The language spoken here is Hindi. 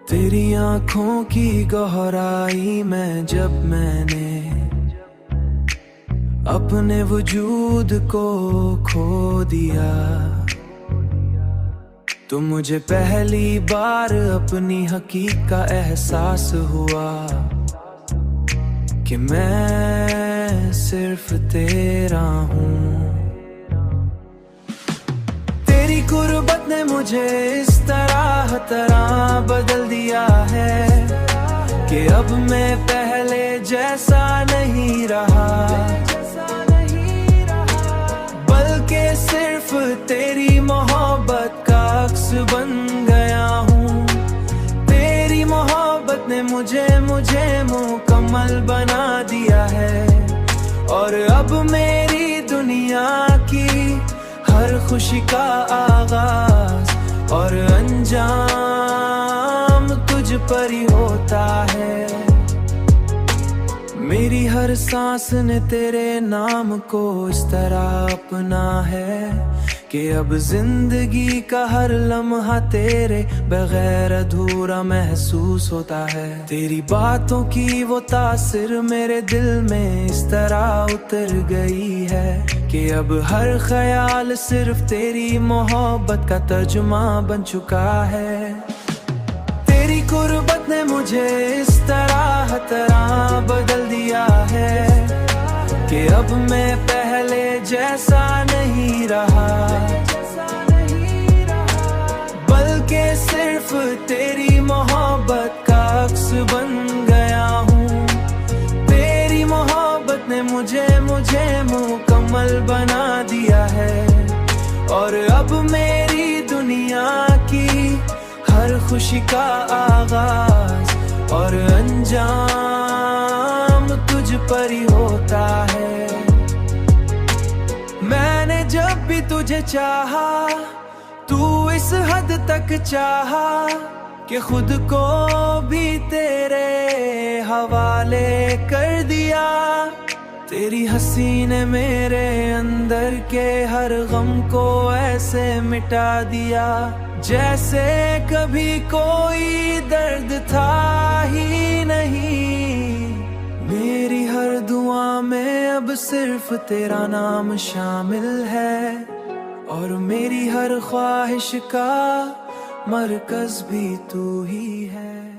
तेरी आंखों की गहराई में जब मैंने अपने वजूद को खो दिया, तो मुझे पहली बार अपनी हकीकत का एहसास हुआ कि मैं सिर्फ तेरा हूँ। तेरी कुर्बत ने मुझे इस तरह बदल दिया है कि अब मैं पहले जैसा नहीं रहा, बल्कि सिर्फ तेरी मोहब्बत का अक्स बन गया हूँ। तेरी मोहब्बत ने मुझे मुकम्मल बना दिया है, और अब मेरी दुनिया की हर खुशी का आगाज और अंजाम तुझ पर ही होता है। मेरी हर सांस ने तेरे नाम को इस तरह अपना है कि अब जिंदगी का हर लम्हा तेरे बगैर अधूरा महसूस होता है। तेरी बातों की वो तासिर मेरे दिल में इस तरह उतर गई है कि अब हर ख्याल सिर्फ तेरी मोहब्बत का तर्जुमा बन चुका है। तेरी कुर्बत ने मुझे इस तरह बदल दिया है कि अब मैं पहले जैसा नहीं रहा, बल्कि सिर्फ तेरी मोहब्बत का अक्स बन गया हूँ। तेरी मोहब्बत ने मुझे मुकम्मल बना दिया है, और अब मेरी दुनिया की हर खुशी का आगाज और अंजाम तुझ पर ही होता है। मैंने जब भी तुझे चाहा, तू इस हद तक चाहा कि खुद को भी तेरे हवाले कर दिया। तेरी हंसी ने मेरे अंदर के हर गम को ऐसे मिटा दिया जैसे कभी कोई दर्द था ही नहीं। मेरी हर दुआ में अब सिर्फ तेरा नाम शामिल है, और मेरी हर ख्वाहिश का मरकज भी तू ही है।